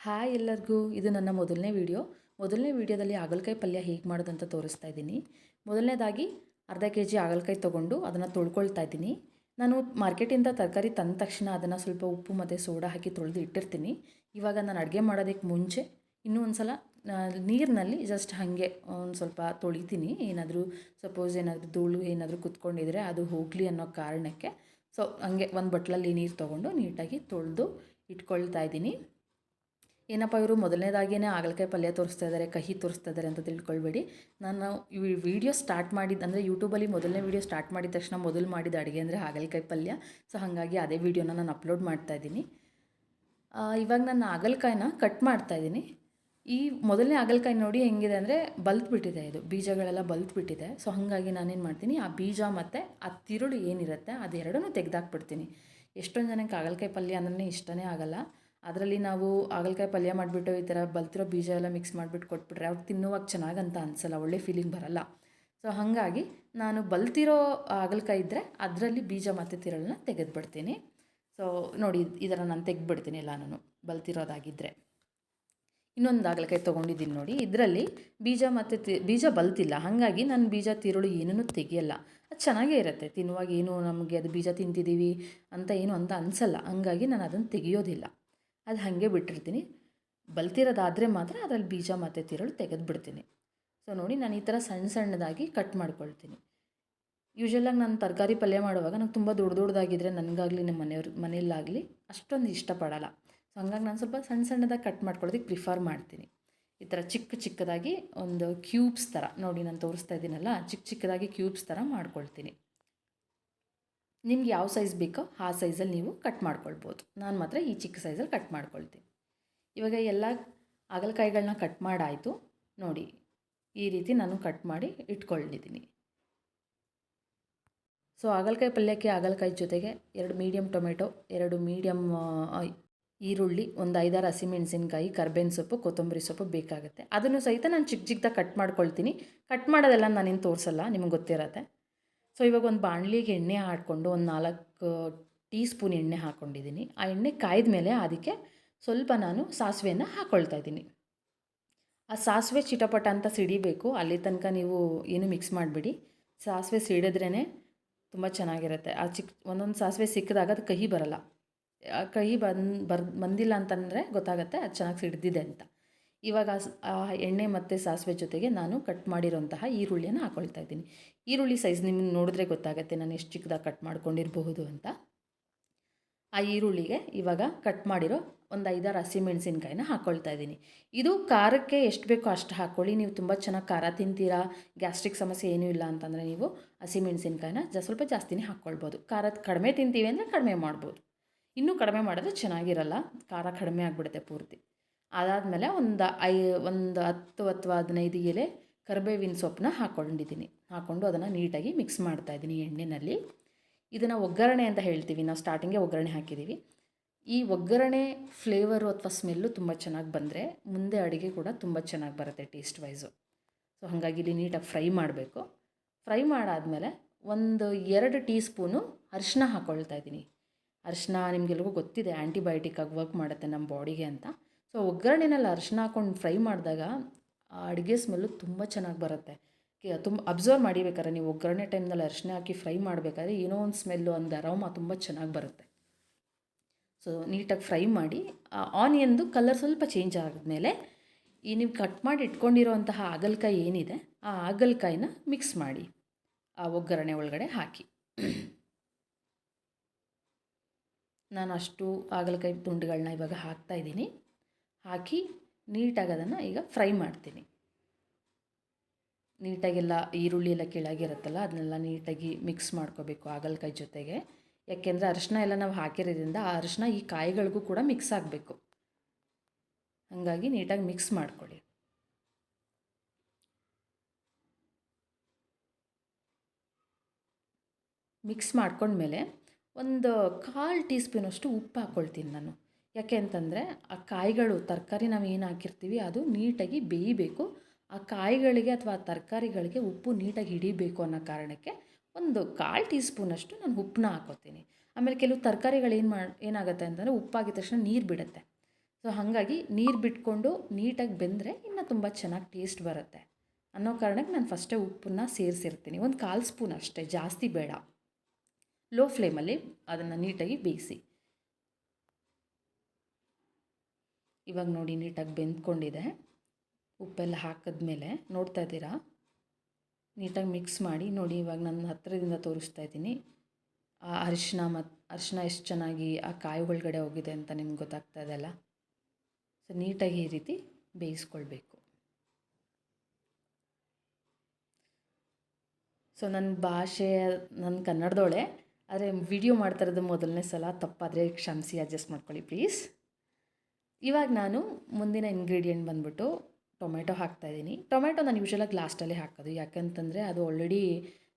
Hi ಎಲ್ಲರಿಗೂ, ಇದು ನನ್ನ ಮೊದಲನೇ ವಿಡಿಯೋದಲ್ಲಿ ಹಾಗಲಕಾಯಿ ಪಲ್ಯ ಹೇಗೆ ಮಾಡೋದಂತ ತೋರಿಸ್ತಾ ಇದ್ದೀನಿ. ಮೊದಲನೇದಾಗಿ ಅರ್ಧ ಕೆಜಿ ಹಾಗಲಕಾಯಿ ತೊಗೊಂಡು ಅದನ್ನು ತೊಳ್ಕೊಳ್ತಾ ಇದ್ದೀನಿ. ನಾನು ಮಾರ್ಕೆಟಿಂದ ತರಕಾರಿ ತಂದ ತಕ್ಷಣ ಅದನ್ನು ಸ್ವಲ್ಪ ಉಪ್ಪು ಮತ್ತು ಸೋಡಾ ಹಾಕಿ ತೊಳೆದು ಇಟ್ಟಿರ್ತೀನಿ. ಇವಾಗ ನಾನು ಅಡುಗೆ ಮಾಡೋದಕ್ಕೆ ಮುಂಚೆ ಇನ್ನೂ ಒಂದು ಸಲ ನೀರಿನಲ್ಲಿ ಜಸ್ಟ್ ಹಾಗೆ ಒಂದು ಸ್ವಲ್ಪ ತೊಳಿತೀನಿ. ಸಪೋಸ್ ಏನಾದರೂ ಧೂಳು ಏನಾದರೂ ಕುತ್ಕೊಂಡಿದ್ರೆ ಅದು ಹೋಗಲಿ ಅನ್ನೋ ಕಾರಣಕ್ಕೆ. ಸೊ ಹಂಗೆ ಒಂದು ಬಟ್ಲಲ್ಲಿ ನೀರು ತೊಗೊಂಡು ನೀಟಾಗಿ ತೊಳೆದು ಇಟ್ಕೊಳ್ತಾ ಇದ್ದೀನಿ. ಏನಪ್ಪ ಇವರು ಮೊದಲನೇದಾಗಿಯೇ ಹಾಗಲಕಾಯಿ ಪಲ್ಯ ತೋರಿಸ್ತಾ ಇದ್ದಾರೆ, ಕಹಿ ತೋರಿಸ್ತಾ ಇದ್ದಾರೆ ಅಂತ ತಿಳ್ಕೊಳ್ಬೇಡಿ. ನಾನು ಈ ವಿಡಿಯೋ ಸ್ಟಾರ್ಟ್ ಮಾಡಿದ್ದು ಅಂದರೆ ಯೂಟ್ಯೂಬಲ್ಲಿ ಮೊದಲನೇ ವಿಡಿಯೋ ಸ್ಟಾರ್ಟ್ ಮಾಡಿದ ತಕ್ಷಣ ಮೊದಲು ಮಾಡಿದ ಅಡುಗೆ ಅಂದರೆ ಹಾಗಲಕಾಯಿ ಪಲ್ಯ. ಸೊ ಹಾಗಾಗಿ ಅದೇ ವಿಡಿಯೋನ ನಾನು ಅಪ್ಲೋಡ್ ಮಾಡ್ತಾಯಿದ್ದೀನಿ. ಇವಾಗ ನಾನು ಹಾಗಲಕಾಯಿನ ಕಟ್ ಮಾಡ್ತಾಯಿದ್ದೀನಿ. ಈ ಮೊದಲನೇ ಹಾಗಲಕಾಯಿ ನೋಡಿ ಹೆಂಗಿದೆ ಅಂದರೆ ಬಲ್ತ್ಬಿಟ್ಟಿದೆ, ಇದು ಬೀಜಗಳೆಲ್ಲ ಬಲ್ತ್ಬಿಟ್ಟಿದೆ. ಸೊ ಹಾಗಾಗಿ ನಾನೇನು ಮಾಡ್ತೀನಿ, ಆ ಬೀಜ ಮತ್ತು ಆ ತಿರುಳು ಏನಿರುತ್ತೆ ಅದೆರಡನ್ನೂ ತೆಗೆದಾಕ್ಬಿಡ್ತೀನಿ. ಎಷ್ಟೊಂದು ಜನಕ್ಕೆ ಹಾಗಲಕಾಯಿ ಪಲ್ಯ ಅಂದ್ರೆ ಇಷ್ಟನೇ ಆಗಲ್ಲ. ಅದರಲ್ಲಿ ನಾವು ಹಾಗಲಕಾಯಿ ಪಲ್ಯ ಮಾಡಿಬಿಟ್ಟು ಈ ಥರ ಬಲ್ತಿರೋ ಬೀಜ ಎಲ್ಲ ಮಿಕ್ಸ್ ಮಾಡಿಬಿಟ್ಟು ಕೊಟ್ಬಿಟ್ರೆ ಅವ್ರು ತಿನ್ನುವಾಗ ಚೆನ್ನಾಗಂತ ಅನಿಸಲ್ಲ, ಒಳ್ಳೆ ಫೀಲಿಂಗ್ ಬರಲ್ಲ. ಸೊ ಹಾಗಾಗಿ ನಾನು ಬಲ್ತಿರೋ ಹಾಗಲಕಾಯಿ ಇದ್ದರೆ ಅದರಲ್ಲಿ ಬೀಜ ಮತ್ತು ತಿರುಳನ್ನ ತೆಗೆದುಬಿಡ್ತೀನಿ. ಸೊ ನೋಡಿ, ಈ ಥರ ನಾನು ತೆಗೆದುಬಿಡ್ತೀನಿ ಎಲ್ಲ, ನಾನು ಬಲ್ತಿರೋದಾಗಿದ್ದರೆ. ಇನ್ನೊಂದು ಹಾಗಲಕಾಯಿ ತೊಗೊಂಡಿದ್ದೀನಿ ನೋಡಿ, ಇದರಲ್ಲಿ ಬೀಜ ಮತ್ತು ಬೀಜ ಬಲ್ತಿಲ್ಲ, ಹಾಗಾಗಿ ನಾನು ಬೀಜ ತಿರುಳು ಏನೂ ತೆಗಿಯಲ್ಲ. ಅದು ಚೆನ್ನಾಗೇ ಇರುತ್ತೆ ತಿನ್ನುವಾಗ, ಏನು ನಮಗೆ ಅದು ಬೀಜ ತಿಂತಿದ್ದೀವಿ ಅಂತ ಏನು ಅಂತ ಅನಿಸಲ್ಲ. ಹಾಗಾಗಿ ನಾನು ಅದನ್ನು ತೆಗಿಯೋದಿಲ್ಲ, ಅದು ಹಾಗೆ ಬಿಟ್ಟಿರ್ತೀನಿ. ಬಲ್ತಿರೋದಾದರೆ ಮಾತ್ರ ಅದರಲ್ಲಿ ಬೀಜ ಮತ್ತು ತಿರುಳು ತೆಗೆದುಬಿಡ್ತೀನಿ. ಸೊ ನೋಡಿ, ನಾನು ಈ ಥರ ಸಣ್ಣ ಸಣ್ಣದಾಗಿ ಕಟ್ ಮಾಡ್ಕೊಳ್ತೀನಿ. ಯೂಶ್ವಲಾಗಿ ನಾನು ತರಕಾರಿ ಪಲ್ಯ ಮಾಡುವಾಗ ನಂಗೆ ತುಂಬ ದೊಡ್ಡದಾಗಿದ್ದರೆ ನನಗಾಗಲಿ ನಮ್ಮ ಮನೆಯಲ್ಲಾಗಲಿ ಅಷ್ಟೊಂದು ಇಷ್ಟಪಡಲ್ಲ. ಸೊ ಹಂಗಾಗಿ ನಾನು ಸ್ವಲ್ಪ ಸಣ್ಣ ಸಣ್ಣದಾಗಿ ಕಟ್ ಮಾಡ್ಕೊಳ್ಳೋದಕ್ಕೆ ಪ್ರಿಫರ್ ಮಾಡ್ತೀನಿ. ಈ ಥರ ಚಿಕ್ಕದಾಗಿ ಒಂದು ಕ್ಯೂಬ್ಸ್ ಥರ ನೋಡಿ, ನಾನು ತೋರಿಸ್ತಾ ಇದ್ದೀನಲ್ಲ, ಚಿಕ್ಕದಾಗಿ ಕ್ಯೂಬ್ಸ್ ಥರ ಮಾಡ್ಕೊಳ್ತೀನಿ. ನಿಮ್ಗೆ ಯಾವ ಸೈಜ್ ಬೇಕೋ ಆ ಸೈಜಲ್ಲಿ ನೀವು ಕಟ್ ಮಾಡ್ಕೊಳ್ಬೋದು. ನಾನು ಮಾತ್ರ ಈ ಚಿಕ್ಕ ಸೈಜಲ್ಲಿ ಕಟ್ ಮಾಡ್ಕೊಳ್ತೀನಿ. ಇವಾಗ ಎಲ್ಲ ಹಾಗಲಕಾಯಿಗಳನ್ನ ಕಟ್ ಮಾಡಾಯಿತು ನೋಡಿ, ಈ ರೀತಿ ನಾನು ಕಟ್ ಮಾಡಿ ಇಟ್ಕೊಂಡಿದ್ದೀನಿ. ಸೊ ಹಾಗಲಕಾಯಿ ಪಲ್ಯಕ್ಕೆ ಹಾಗಲಕಾಯಿ ಜೊತೆಗೆ 2 ಮೀಡಿಯಮ್ ಟೊಮೆಟೊ, 2 ಮೀಡಿಯಮ್ ಈರುಳ್ಳಿ, ಒಂದು 5-6 ಹಸಿಮೆಣಸಿನ್ಕಾಯಿ, ಕರ್ಬೇವಿನ ಸೊಪ್ಪು, ಕೊತ್ತಂಬರಿ ಸೊಪ್ಪು ಬೇಕಾಗುತ್ತೆ. ಅದನ್ನು ಸಹಿತ ನಾನು ಚಿಕ್ಕದಾಗಿ ಕಟ್ ಮಾಡ್ಕೊಳ್ತೀನಿ. ಕಟ್ ಮಾಡೋದೆಲ್ಲ ನಾನೇನು ತೋರಿಸಲ್ಲ, ನಿಮಗೆ ಗೊತ್ತಿರತ್ತೆ. ಸೊ ಇವಾಗ ಒಂದು ಬಾಣಲಿಗೆ ಎಣ್ಣೆ ಹಾಕ್ಕೊಂಡು ಒಂದು 4 ಟೀ ಸ್ಪೂನ್ ಎಣ್ಣೆ ಹಾಕ್ಕೊಂಡಿದ್ದೀನಿ. ಆ ಎಣ್ಣೆ ಕಾಯ್ದ ಮೇಲೆ ಅದಕ್ಕೆ ಸ್ವಲ್ಪ ನಾನು ಸಾಸಿವೆಯನ್ನು ಹಾಕ್ಕೊಳ್ತಾ ಇದ್ದೀನಿ. ಆ ಸಾಸಿವೆ ಚಿಟಪಟ ಅಂತ ಸಿಡಿಬೇಕು, ಅಲ್ಲಿ ತನಕ ನೀವು ಏನು ಮಿಕ್ಸ್ ಮಾಡಿಬಿಡಿ. ಸಾಸಿವೆ ಸಿಡಿದ್ರೇ ತುಂಬ ಚೆನ್ನಾಗಿರುತ್ತೆ. ಆ ಒಂದೊಂದು ಸಾಸಿವೆ ಸಿಕ್ಕಿದಾಗ ಅದು ಕಹಿ ಬರಲ್ಲ. ಕಹಿ ಬಂದಿಲ್ಲ ಅಂತಂದರೆ ಗೊತ್ತಾಗುತ್ತೆ ಅದು ಚೆನ್ನಾಗಿ ಸಿಡಿದಿದೆ ಅಂತ. ಇವಾಗ ಆ ಎಣ್ಣೆ ಮತ್ತು ಸಾಸಿವೆ ಜೊತೆಗೆ ನಾನು ಕಟ್ ಮಾಡಿರೋಂತಹ ಈರುಳ್ಳಿಯನ್ನು ಹಾಕ್ಕೊಳ್ತಾ ಇದ್ದೀನಿ. ಈರುಳ್ಳಿ ಸೈಜ್ ನಿಮಗೆ ನೋಡಿದ್ರೆ ಗೊತ್ತಾಗುತ್ತೆ ನಾನು ಎಷ್ಟು ಚಿಕ್ಕದಾಗಿ ಕಟ್ ಮಾಡ್ಕೊಂಡಿರಬಹುದು ಅಂತ. ಆ ಈರುಳ್ಳಿಗೆ ಇವಾಗ ಕಟ್ ಮಾಡಿರೋ ಒಂದು 5-6 ಹಸಿಮೆಣಸಿನ್ಕಾಯಿನ ಹಾಕ್ಕೊಳ್ತಾ ಇದ್ದೀನಿ. ಇದು ಖಾರಕ್ಕೆ ಎಷ್ಟು ಬೇಕೋ ಅಷ್ಟು ಹಾಕ್ಕೊಳ್ಳಿ. ನೀವು ತುಂಬ ಚೆನ್ನಾಗಿ ಖಾರ ತಿಂತೀರಾ, ಗ್ಯಾಸ್ಟ್ರಿಕ್ ಸಮಸ್ಯೆ ಏನೂ ಇಲ್ಲ ಅಂತಂದರೆ ನೀವು ಹಸಿಮೆಣಸಿನ್ಕಾಯಿನ ಸ್ವಲ್ಪ ಜಾಸ್ತಿನೇ ಹಾಕ್ಕೊಳ್ಬೋದು. ಖಾರ ಕಡಿಮೆ ತಿಂತೀವಿ ಅಂದರೆ ಕಡಿಮೆ ಮಾಡ್ಬೋದು. ಇನ್ನೂ ಕಡಿಮೆ ಮಾಡಿದ್ರೆ ಚೆನ್ನಾಗಿರಲ್ಲ, ಖಾರ ಕಡಿಮೆ ಆಗಿಬಿಡುತ್ತೆ ಪೂರ್ತಿ. ಅದಾದಮೇಲೆ ಒಂದು 10 ಅಥವಾ 15 ಎಲೆ ಕರಿಬೇವಿನ ಸೊಪ್ಪನ್ನ ಹಾಕ್ಕೊಂಡು ಅದನ್ನು ನೀಟಾಗಿ ಮಿಕ್ಸ್ ಮಾಡ್ತಾಯಿದ್ದೀನಿ ಎಣ್ಣೆಯಲ್ಲಿ. ಇದನ್ನು ಒಗ್ಗರಣೆ ಅಂತ ಹೇಳ್ತೀವಿ ನಾವು, ಸ್ಟಾರ್ಟಿಂಗೇ ಒಗ್ಗರಣೆ ಹಾಕಿದ್ದೀವಿ. ಈ ಒಗ್ಗರಣೆ ಫ್ಲೇವರು ಅಥವಾ ಸ್ಮೆಲ್ಲು ತುಂಬ ಚೆನ್ನಾಗಿ ಬಂದರೆ ಮುಂದೆ ಅಡುಗೆ ಕೂಡ ತುಂಬ ಚೆನ್ನಾಗಿ ಬರುತ್ತೆ ಟೇಸ್ಟ್ ವೈಸು. ಸೊ ಹಾಗಾಗಿ ಇಲ್ಲಿ ನೀಟಾಗಿ ಫ್ರೈ ಮಾಡಬೇಕು. ಫ್ರೈ ಮಾಡಾದಮೇಲೆ ಒಂದು 2 ಟೀ ಸ್ಪೂನು ಅರಿಶಿನ ಹಾಕ್ಕೊಳ್ತಾ ಇದ್ದೀನಿ. ಅರಿಶಿನ ನಿಮಗೆಲ್ರಿಗೂ ಗೊತ್ತಿದೆ, ಆ್ಯಂಟಿಬಯೋಟಿಕ್ ಆಗಿ ವರ್ಕ್ ಮಾಡುತ್ತೆ ನಮ್ಮ ಬಾಡಿಗೆ ಅಂತ. ಸೊ ಒಗ್ಗರಣೆನಲ್ಲಿ ಅರಿಶಿನ ಹಾಕ್ಕೊಂಡು ಫ್ರೈ ಮಾಡಿದಾಗ ಆ ಅಡುಗೆ ಸ್ಮೆಲ್ಲು ತುಂಬ ಚೆನ್ನಾಗಿ ಬರುತ್ತೆ. ತುಂಬ ಅಬ್ಸರ್ವ್ ಮಾಡಿಬೇಕಾದ್ರೆ ನೀವು ಒಗ್ಗರಣೆ ಟೈಮ್ನಲ್ಲಿ ಅರಿಶಿನ ಹಾಕಿ ಫ್ರೈ ಮಾಡಬೇಕಾದ್ರೆ ಏನೋ ಒಂದು ಸ್ಮೆಲ್ಲು, ಒಂದು ಅರೋಮಾ ತುಂಬ ಚೆನ್ನಾಗಿ ಬರುತ್ತೆ. ಸೊ ನೀಟಾಗಿ ಫ್ರೈ ಮಾಡಿ ಆನಿಯನ್ದು ಕಲರ್ ಸ್ವಲ್ಪ ಚೇಂಜ್ ಆದಮೇಲೆ ಈ ನೀವು ಕಟ್ ಮಾಡಿ ಇಟ್ಕೊಂಡಿರೋಂತಹ ಹಾಗಲಕಾಯಿ ಏನಿದೆ ಆ ಹಾಗಲಕಾಯಿನ ಮಿಕ್ಸ್ ಮಾಡಿ ಆ ಒಗ್ಗರಣೆ ಒಳಗಡೆ ಹಾಕಿ. ನಾನು ಅಷ್ಟು ಹಾಗಲಕಾಯಿ ತುಂಡುಗಳನ್ನ ಇವಾಗ ಹಾಕ್ತಾಯಿದ್ದೀನಿ. ಹಾಕಿ ನೀಟಾಗಿ ಅದನ್ನು ಈಗ ಫ್ರೈ ಮಾಡ್ತೀನಿ. ನೀಟಾಗೆಲ್ಲ ಈರುಳ್ಳಿ ಎಲ್ಲ ಕೆಳಗಿರುತ್ತಲ್ಲ ಅದನ್ನೆಲ್ಲ ನೀಟಾಗಿ ಮಿಕ್ಸ್ ಮಾಡ್ಕೋಬೇಕು ಹಾಗಲಕಾಯಿ ಜೊತೆಗೆ. ಯಾಕೆಂದರೆ ಅರಿಶಿನ ಎಲ್ಲ ನಾವು ಹಾಕಿರೋದ್ರಿಂದ ಆ ಅರಿಶಿನ ಈ ಕಾಯಿಗಳಿಗೂ ಕೂಡ ಮಿಕ್ಸ್ ಆಗಬೇಕು. ಹಾಗಾಗಿ ನೀಟಾಗಿ ಮಿಕ್ಸ್ ಮಾಡ್ಕೊಳ್ಳಿ. ಮಿಕ್ಸ್ ಮಾಡ್ಕೊಂಡ್ಮೇಲೆ ಒಂದು 1/4 ಟೀ ಸ್ಪೂನಷ್ಟು ಉಪ್ಪು ಹಾಕ್ಕೊಳ್ತೀನಿ ನಾನು. ಯಾಕೆ ಅಂತಂದರೆ ಆ ಕಾಯಿಗಳು, ತರಕಾರಿ ನಾವು ಏನು ಹಾಕಿರ್ತೀವಿ ಅದು ನೀಟಾಗಿ ಬೇಯಬೇಕು. ಆ ಕಾಯಿಗಳಿಗೆ ಅಥವಾ ಆ ತರಕಾರಿಗಳಿಗೆ ಉಪ್ಪು ನೀಟಾಗಿ ಹಿಡಿಬೇಕು ಅನ್ನೋ ಕಾರಣಕ್ಕೆ ಒಂದು 1/4 ಟೀ ಸ್ಪೂನಷ್ಟು ನಾನು ಉಪ್ಪನ್ನ ಹಾಕ್ಕೊತೀನಿ. ಆಮೇಲೆ ಕೆಲವು ತರಕಾರಿಗಳು ಏನಾಗುತ್ತೆ ಅಂತಂದರೆ ಉಪ್ಪಾಗಿದ ತಕ್ಷಣ ನೀರು ಬಿಡುತ್ತೆ. ಸೊ ಸೊ ಹಾಗಾಗಿ ನೀರು ಬಿಟ್ಕೊಂಡು ನೀಟಾಗಿ ಬೆಂದರೆ ಇನ್ನೂ ತುಂಬ ಚೆನ್ನಾಗಿ ಟೇಸ್ಟ್ ಬರುತ್ತೆ ಅನ್ನೋ ಕಾರಣಕ್ಕೆ ನಾನು ಫಸ್ಟೇ ಉಪ್ಪನ್ನು ಸೇರಿಸಿರ್ತೀನಿ. ಒಂದು 1/4 ಸ್ಪೂನ್ ಅಷ್ಟೇ, ಜಾಸ್ತಿ ಬೇಡ. ಲೋ ಫ್ಲೇಮಲ್ಲಿ ಅದನ್ನು ನೀಟಾಗಿ ಬೇಯಿಸಿ. ಇವಾಗ ನೋಡಿ ನೀಟಾಗಿ ಬೆಂದ್ಕೊಂಡಿದೆ. ಉಪ್ಪೆಲ್ಲ ಹಾಕಿದ್ಮೇಲೆ ನೋಡ್ತಾ ಇದ್ದೀರಾ, ನೀಟಾಗಿ ಮಿಕ್ಸ್ ಮಾಡಿ ನೋಡಿ. ಇವಾಗ ನಾನು ಹತ್ತಿರದಿಂದ ತೋರಿಸ್ತಾ ಇದ್ದೀನಿ. ಆ ಅರಿಶಿನ ಎಷ್ಟು ಚೆನ್ನಾಗಿ ಆ ಕಾಯಿ ಒಳಗಡೆ ಹೋಗಿದೆ ಅಂತ ನಿಮ್ಗೆ ಗೊತ್ತಾಗ್ತಾ ಇದೆಯಲ್ಲ. ಸೊ ನೀಟಾಗಿ ಈ ರೀತಿ ಬೇಯಿಸ್ಕೊಳ್ಬೇಕು. ಸೊ ನನ್ನ ಭಾಷೆ ನನ್ನ ಕನ್ನಡದೋಳೆ, ಆದರೆ ವಿಡಿಯೋ ಮಾಡ್ತಾ ಇರೋದು ಮೊದಲನೇ ಸಲ, ತಪ್ಪಾದರೆ ಕ್ಷಮಿಸಿ, ಅಡ್ಜಸ್ಟ್ ಮಾಡ್ಕೊಳ್ಳಿ ಪ್ಲೀಸ್. ಇವಾಗ ನಾನು ಮುಂದಿನ ಇಂಗ್ರೀಡಿಯೆಂಟ್ ಬಂದ್ಬಿಟ್ಟು ಟೊಮೆಟೊ ಹಾಕ್ತಾಯಿದ್ದೀನಿ. ಟೊಮೆಟೊ ನಾನು ಯೂಶ್ವಲಾಗಿ ಲಾಸ್ಟಲ್ಲೇ ಹಾಕೋದು, ಯಾಕಂತಂದರೆ ಅದು ಆಲ್ರೆಡಿ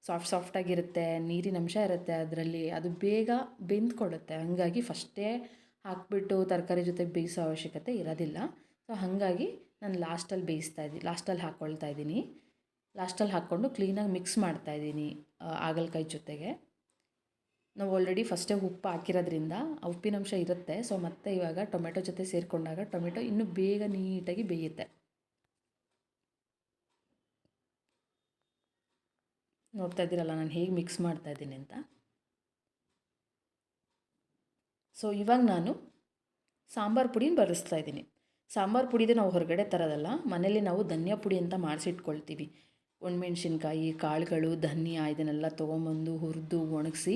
ಸಾಫ್ಟಾಗಿರುತ್ತೆ, ನೀರಿನ ಅಂಶ ಇರುತ್ತೆ ಅದರಲ್ಲಿ, ಅದು ಬೇಗ ಬೆಂದ್ಕೊಡುತ್ತೆ. ಹಾಗಾಗಿ ಫಸ್ಟೇ ಹಾಕಿಬಿಟ್ಟು ತರಕಾರಿ ಜೊತೆಗೆ ಬೇಯಿಸೋ ಅವಶ್ಯಕತೆ ಇರೋದಿಲ್ಲ. ಸೊ ಹಾಗಾಗಿ ನಾನು ಲಾಸ್ಟಲ್ಲಿ ಹಾಕ್ಕೊಳ್ತಾ ಇದ್ದೀನಿ. ಲಾಸ್ಟಲ್ಲಿ ಹಾಕ್ಕೊಂಡು ಕ್ಲೀನಾಗಿ ಮಿಕ್ಸ್ ಮಾಡ್ತಾಯಿದ್ದೀನಿ ಹಾಗಲಕಾಯಿ ಜೊತೆಗೆ. ನಾವು ಆಲ್ರೆಡಿ ಫಸ್ಟೇ ಉಪ್ಪು ಹಾಕಿರೋದ್ರಿಂದ ಆ ಉಪ್ಪಿನಂಶ ಇರುತ್ತೆ. ಸೊ ಮತ್ತೆ ಇವಾಗ ಟೊಮೆಟೊ ಜೊತೆ ಸೇರಿಕೊಂಡಾಗ ಟೊಮೆಟೊ ಇನ್ನೂ ಬೇಗ ನೀಟಾಗಿ ಬೇಯುತ್ತೆ. ನೋಡ್ತಾ ಇದ್ದೀರಲ್ಲ ನಾನು ಹೇಗೆ ಮಿಕ್ಸ್ ಮಾಡ್ತಾಯಿದ್ದೀನಿ ಅಂತ. ಸೊ ಇವಾಗ ನಾನು ಸಾಂಬಾರು ಪುಡಿನ ಬಳಸ್ತಾ ಇದ್ದೀನಿ. ಸಾಂಬಾರು ಪುಡಿದು ನಾವು ಹೊರಗಡೆ ತರೋದಲ್ಲ, ಮನೇಲಿ ನಾವು ಧನಿಯಾ ಪುಡಿ ಅಂತ ಮಾಡಿಸಿಟ್ಕೊಳ್ತೀವಿ. ಒಣಮೆಣ್ಸಿನ್ಕಾಯಿ, ಕಾಳುಗಳು, ಧನಿಯಾ ಇದನ್ನೆಲ್ಲ ತೊಗೊಂಬಂದು ಹುರಿದು ಒಣಗಿಸಿ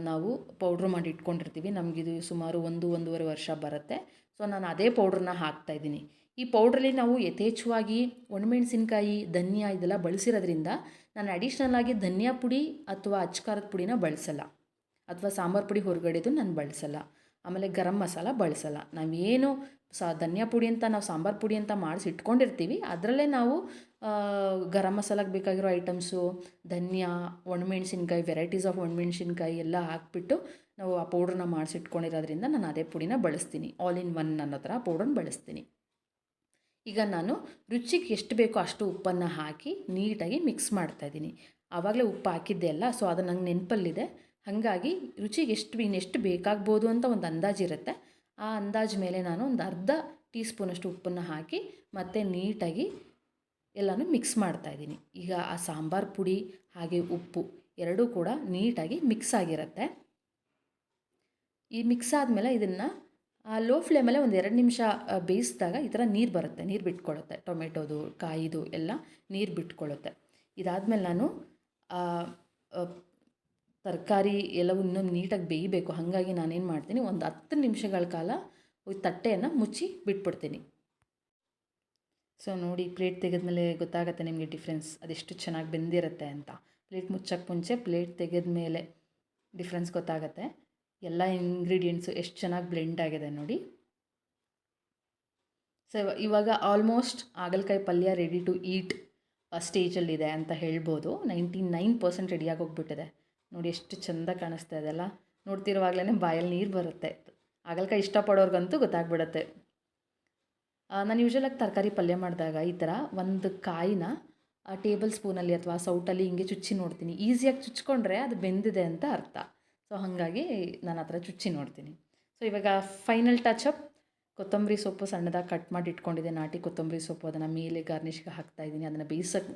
ನಾವು ಪೌಡ್ರ್ ಮಾಡಿ ಇಟ್ಕೊಂಡಿರ್ತೀವಿ. ನಮಗಿದು ಸುಮಾರು 1-1.5 ವರ್ಷ ಬರುತ್ತೆ. ಸೊ ನಾನು ಅದೇ ಪೌಡ್ರನ್ನ ಹಾಕ್ತಾಯಿದ್ದೀನಿ. ಈ ಪೌಡ್ರಲ್ಲಿ ನಾವು ಯಥೇಚ್ಛವಾಗಿ ಒಣಮೆಣ್ಸಿನ್ಕಾಯಿ, ಧನಿಯಾ ಇದೆಲ್ಲ ಬಳಸಿರೋದ್ರಿಂದ ನಾನು ಅಡಿಷ್ನಲ್ ಆಗಿ ಧನಿಯಾ ಪುಡಿ ಅಥವಾ ಅಚ್ಕಾರದ ಪುಡಿನ ಬಳಸಲ್ಲ, ಅಥವಾ ಸಾಂಬಾರು ಪುಡಿ ಹೊರಗಡೆದು ನಾನು ಬಳಸಲ್ಲ. ಆಮೇಲೆ ಗರಂ ಮಸಾಲ ಬಳಸಲ್ಲ. ನಾವೇನು ಧನಿಯಾ ಪುಡಿ ಅಂತ ನಾವು ಸಾಂಬಾರು ಪುಡಿ ಅಂತ ಮಾಡಿಸಿ ಇಟ್ಕೊಂಡಿರ್ತೀವಿ, ಅದರಲ್ಲೇ ನಾವು ಗರಂ ಮಸಾಲಾಗೆ ಬೇಕಾಗಿರೋ ಐಟಮ್ಸು, ಧನಿಯಾ, ಒಣಮೆಣ್ಸಿನ್ಕಾಯಿ, ವೆರೈಟೀಸ್ ಆಫ್ ಒಣಮೆಣ್ಸಿನ್ಕಾಯಿ ಎಲ್ಲ ಹಾಕ್ಬಿಟ್ಟು ನಾವು ಆ ಪೌಡ್ರನ್ನ ಮಾಡಿಸಿಟ್ಕೊಂಡಿರೋದ್ರಿಂದ ನಾನು ಅದೇ ಪುಡಿನ ಬಳಸ್ತೀನಿ. ಆಲ್ ಇನ್ ಒನ್ ಅನ್ನೋ ಥರ ಪೌಡ್ರನ್ನ ಬಳಸ್ತೀನಿ. ಈಗ ನಾನು ರುಚಿಗೆ ಎಷ್ಟು ಬೇಕೋ ಅಷ್ಟು ಉಪ್ಪನ್ನು ಹಾಕಿ ನೀಟಾಗಿ ಮಿಕ್ಸ್ ಮಾಡ್ತಾಯಿದ್ದೀನಿ. ಆವಾಗಲೇ ಉಪ್ಪು ಹಾಕಿದ್ದೆ ಅಲ್ಲ, ಸೊ ಅದು ನಂಗೆ ನೆನಪಲ್ಲಿದೆ. ಹಾಗಾಗಿ ರುಚಿಗೆ ಇನ್ನೆಷ್ಟು ಬೇಕಾಗ್ಬೋದು ಅಂತ ಒಂದು ಅಂದಾಜಿರುತ್ತೆ. ಆ ಅಂದಾಜು ಮೇಲೆ ನಾನು ಒಂದು ಅರ್ಧ ಟೀ ಸ್ಪೂನಷ್ಟು ಉಪ್ಪನ್ನು ಹಾಕಿ ಮತ್ತೆ ನೀಟಾಗಿ ಎಲ್ಲನೂ ಮಿಕ್ಸ್ ಮಾಡ್ತಾಯಿದ್ದೀನಿ. ಈಗ ಆ ಸಾಂಬಾರು ಪುಡಿ ಹಾಗೆ ಉಪ್ಪು ಎರಡೂ ಕೂಡ ನೀಟಾಗಿ ಮಿಕ್ಸ್ ಆಗಿರುತ್ತೆ. ಈ ಮಿಕ್ಸ್ ಆದಮೇಲೆ ಇದನ್ನು ಲೋ ಫ್ಲೇಮಲ್ಲೇ ಒಂದು 2 ನಿಮಿಷ ಬೇಯಿಸಿದಾಗ ಈ ಥರ ನೀರು ಬರುತ್ತೆ, ನೀರು ಬಿಟ್ಕೊಳ್ಳುತ್ತೆ. ಟೊಮೆಟೊದು, ಕಾಯಿದು ಎಲ್ಲ ನೀರು ಬಿಟ್ಕೊಳ್ಳುತ್ತೆ. ಇದಾದಮೇಲೆ ನಾನು ತರಕಾರಿ ಎಲ್ಲವೂ ಇನ್ನೂ ನೀಟಾಗಿ ಬೇಯಬೇಕು. ಹಾಗಾಗಿ ನಾನೇನು ಮಾಡ್ತೀನಿ, ಒಂದು 10 ನಿಮಿಷಗಳ ಕಾಲ ತಟ್ಟೆಯನ್ನು ಮುಚ್ಚಿ ಬಿಟ್ಬಿಡ್ತೀನಿ. ಸೊ ನೋಡಿ, ಪ್ಲೇಟ್ ತೆಗೆದ್ಮೇಲೆ ಗೊತ್ತಾಗುತ್ತೆ ನಿಮಗೆ ಡಿಫ್ರೆನ್ಸ್, ಅದೆಷ್ಟು ಚೆನ್ನಾಗಿ ಬೆಂದಿರುತ್ತೆ ಅಂತ. ಪ್ಲೇಟ್ ಮುಚ್ಚೋಕ್ಕೆ ಮುಂಚೆ ಪ್ಲೇಟ್ ತೆಗೆದ್ಮೇಲೆ ಡಿಫ್ರೆನ್ಸ್ ಗೊತ್ತಾಗುತ್ತೆ. ಎಲ್ಲ ಇಂಗ್ರೀಡಿಯೆಂಟ್ಸು ಎಷ್ಟು ಚೆನ್ನಾಗಿ ಬ್ಲೆಂಡ್ ಆಗಿದೆ ನೋಡಿ. ಸೊ ಇವಾಗ ಆಲ್ಮೋಸ್ಟ್ ಹಾಗಲಕಾಯಿ ಪಲ್ಯ ರೆಡಿ ಟು ಈಟ್ ಸ್ಟೇಜಲ್ಲಿದೆ ಅಂತ ಹೇಳ್ಬೋದು. 99% ರೆಡಿಯಾಗಿ ಹೋಗ್ಬಿಟ್ಟಿದೆ. ನೋಡಿ ಎಷ್ಟು ಚೆಂದ ಕಾಣಿಸ್ತಾ ಇದೆಲ್ಲ. ನೋಡ್ತಿರುವಾಗಲೇ ಬಾಯಲ್ಲಿ ನೀರು ಬರುತ್ತೆ. ಹಾಗಲಕಾಯಿ ಇಷ್ಟಪಡೋರ್ಗಂತೂ ಗೊತ್ತಾಗ್ಬಿಡುತ್ತೆ. ನಾನು ಯೂಶ್ವಲಾಗಿ ತರಕಾರಿ ಪಲ್ಯ ಮಾಡಿದಾಗ ಈ ಥರ ಒಂದು ಕಾಯಿನ ಟೇಬಲ್ ಸ್ಪೂನಲ್ಲಿ ಅಥವಾ ಸೌಟಲ್ಲಿ ಹಿಂಗೆ ಚುಚ್ಚಿ ನೋಡ್ತೀನಿ. ಈಸಿಯಾಗಿ ಚುಚ್ಕೊಂಡ್ರೆ ಅದು ಬೆಂದಿದೆ ಅಂತ ಅರ್ಥ. ಸೊ ಹಾಗಾಗಿ ನಾನು ಆ ಥರ ಚುಚ್ಚಿ ನೋಡ್ತೀನಿ. ಸೊ ಇವಾಗ ಫೈನಲ್ ಟಚಪ್, ಕೊತ್ತಂಬರಿ ಸೊಪ್ಪು ಸಣ್ಣದಾಗಿ ಕಟ್ ಮಾಡಿ ಇಟ್ಕೊಂಡಿದ್ದೆ, ನಾಟಿ ಕೊತ್ತಂಬರಿ ಸೊಪ್ಪು, ಅದನ್ನು ಮೇಲೆ ಗಾರ್ನಿಷ್ಗೆ ಹಾಕ್ತಾಯಿದ್ದೀನಿ. ಅದನ್ನು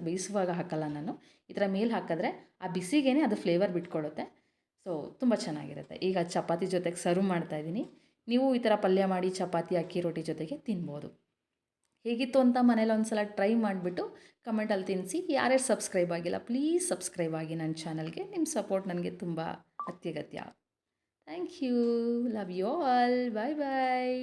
ಬೇಯಿಸುವಾಗ ಹಾಕಲ್ಲ ನಾನು, ಈ ಥರ ಮೇಲೆ ಹಾಕಿದ್ರೆ ಆ ಬಿಸಿಗೇ ಅದು ಫ್ಲೇವರ್ ಬಿಟ್ಕೊಳ್ಳುತ್ತೆ. ಸೊ ತುಂಬ ಚೆನ್ನಾಗಿರುತ್ತೆ. ಈಗ ಚಪಾತಿ ಜೊತೆಗೆ ಸರ್ವ್ ಮಾಡ್ತಾಯಿದ್ದೀನಿ. ನೀವು ಈ ಥರ ಪಲ್ಯ ಮಾಡಿ ಚಪಾತಿ, ಅಕ್ಕಿ ರೊಟ್ಟಿ ಜೊತೆಗೆ ತಿನ್ಬೋದು. ಹೇಗಿತ್ತು ಅಂತ ಮನೇಲಿ ಒಂದು ಸಲ ಟ್ರೈ ಮಾಡಿಬಿಟ್ಟು ಕಮೆಂಟಲ್ಲಿ ತಿಳಿಸಿ. ಯಾರ್ಯಾರು ಸಬ್ಸ್ಕ್ರೈಬ್ ಆಗಿಲ್ಲ ಪ್ಲೀಸ್ ಸಬ್ಸ್ಕ್ರೈಬ್ ಆಗಿ ನನ್ನ ಚಾನಲ್ಗೆ. ನಿಮ್ಮ ಸಪೋರ್ಟ್ ನನಗೆ ತುಂಬ ಅತ್ಯಗತ್ಯ. Thank you. Love you all. Bye bye.